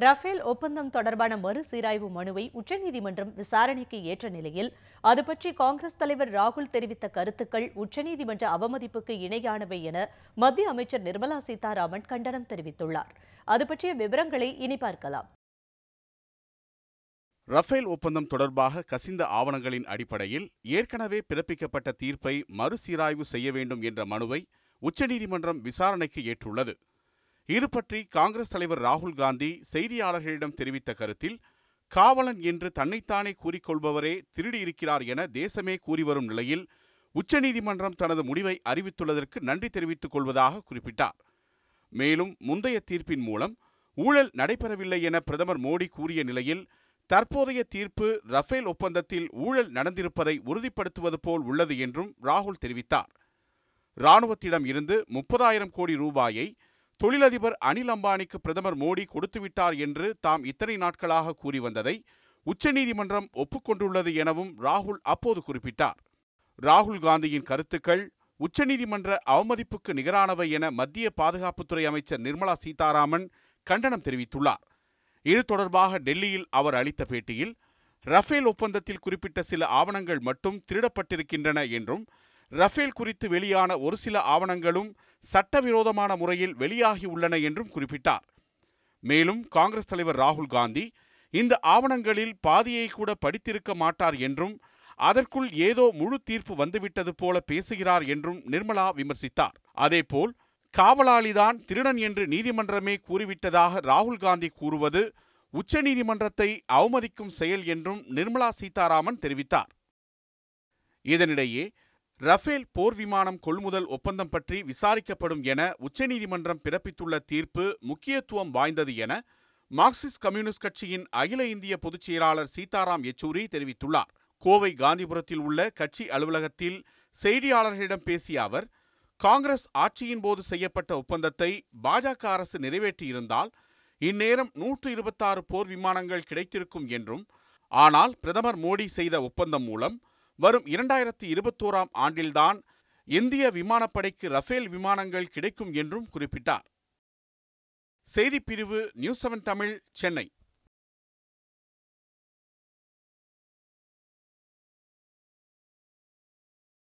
Rafale ஒப்பந்தம் தொடர்பான மறுசீராய்வு மனுவை உச்சநீதிமன்றம் விசாரணைக்கு ஏற்ற நிலையில் அது பற்றி காங்கிரஸ் தலைவர் ராகுல் தெரிவித்த கருத்துக்கள் உச்சநீதிமன்ற அவமதிப்புக்கு இணையானவை என மத்திய அமைச்சர் நிர்மலா சீதாராமன் கண்டனம் தெரிவித்துள்ளார். அது பற்றிய விவரங்களை இனி பார்க்கலாம். ரஃபேல் ஒப்பந்தம் தொடர்பாக கசிந்த ஆவணங்களின் அடிப்படையில் ஏற்கனவே பிறப்பிக்கப்பட்ட தீர்ப்பை மறுசீராய்வு செய்ய வேண்டும் என்ற மனுவை உச்சநீதிமன்றம் விசாரணைக்கு ஏற்றுள்ளது. இது பற்றி காங்கிரஸ் தலைவர் ராகுல் காந்தி செய்தியாளர்களிடம் தெரிவித்த கருத்தில், காவலன் என்று தன்னைத்தானே கூறிக்கொள்பவரே திருடியிருக்கிறார் என தேசமே கூறிவரும் நிலையில் உச்சநீதிமன்றம் தனது முடிவை அறிவித்துள்ளதற்கு நன்றி தெரிவித்துக் கொள்வதாக குறிப்பிட்டார். மேலும் முந்தைய தீர்ப்பின் மூலம் ஊழல் நடைபெறவில்லை என பிரதமர் மோடி கூறிய நிலையில் தற்போதைய தீர்ப்பு ரஃபேல் ஒப்பந்தத்தில் ஊழல் நடந்திருப்பதை உறுதிப்படுத்துவது போல் உள்ளது என்றும் ராகுல் தெரிவித்தார். இராணுவத்திடம் இருந்து 30,000 கோடி ரூபாயை தொழிலதிபர் அனில் அம்பானிக்கு பிரதமர் மோடி கொடுத்துவிட்டார் என்று தாம் இத்தனை நாட்களாக கூறி வந்ததை உச்சநீதிமன்றம் ஒப்புக்கொண்டுள்ளது எனவும் ராகுல் அப்போது குறிப்பிட்டார். ராகுல் காந்தியின் கருத்துக்கள் உச்சநீதிமன்ற அவமதிப்புக்கு நிகரானவை என மத்திய பாதுகாப்புத்துறை அமைச்சர் நிர்மலா சீதாராமன் கண்டனம் தெரிவித்துள்ளார். இது தொடர்பாக டெல்லியில் அவர் அளித்த பேட்டியில், ரஃபேல் ஒப்பந்தத்தில் குறிப்பிட்ட சில ஆவணங்கள் மட்டும் திருடப்பட்டிருக்கின்றன என்றும், ரஃபேல் குறித்து வெளியான ஒரு சில ஆவணங்களும் சட்டவிரோதமான முறையில் வெளியாகியுள்ளன என்றும் குறிப்பிட்டார். மேலும் காங்கிரஸ் தலைவர் ராகுல் காந்தி இந்த ஆவணங்களில் பாதியை கூட படித்திருக்க மாட்டார் என்றும், அதற்குள் ஏதோ முழு தீர்ப்பு வந்துவிட்டது போல பேசுகிறார் என்றும் நிர்மலா விமர்சித்தார். அதேபோல் காவலாளிதான் திருடன் என்று நீதிமன்றமே கூறிவிட்டதாக ராகுல் காந்தி கூறுவது உச்சநீதிமன்றத்தை அவமதிக்கும் செயல் என்றும் நிர்மலா சீதாராமன் தெரிவித்தார். இதனிடையே ரஃபேல் போர் விமானம் கொள்முதல் ஒப்பந்தம் பற்றி விசாரிக்கப்படும் என உச்சநீதிமன்றம் பிறப்பித்துள்ள தீர்ப்பு முக்கியத்துவம் வாய்ந்தது என மார்க்சிஸ்ட் கம்யூனிஸ்ட் கட்சியின் அகில இந்திய பொதுச் செயலாளர் சீதாராம் யெச்சூரி தெரிவித்துள்ளார். கோவை காந்திபுரத்தில் உள்ள கட்சி அலுவலகத்தில் செய்தியாளர்களிடம் பேசிய அவர், காங்கிரஸ் ஆட்சியின் போது செய்யப்பட்ட ஒப்பந்தத்தை பாஜக அரசு நிறைவேற்றியிருந்தால் இந்நேரம் 126 போர் விமானங்கள் கிடைத்திருக்கும் என்றும், ஆனால் பிரதமர் மோடி செய்த ஒப்பந்தம் மூலம் வரும் 2021ஆம் ஆண்டில்தான் இந்திய விமானப்படைக்கு ரஃபேல் விமானங்கள் கிடைக்கும் என்றும் குறிப்பிட்டார். செய்திப்பிரிவு நியூஸ் 7 தமிழ், சென்னை.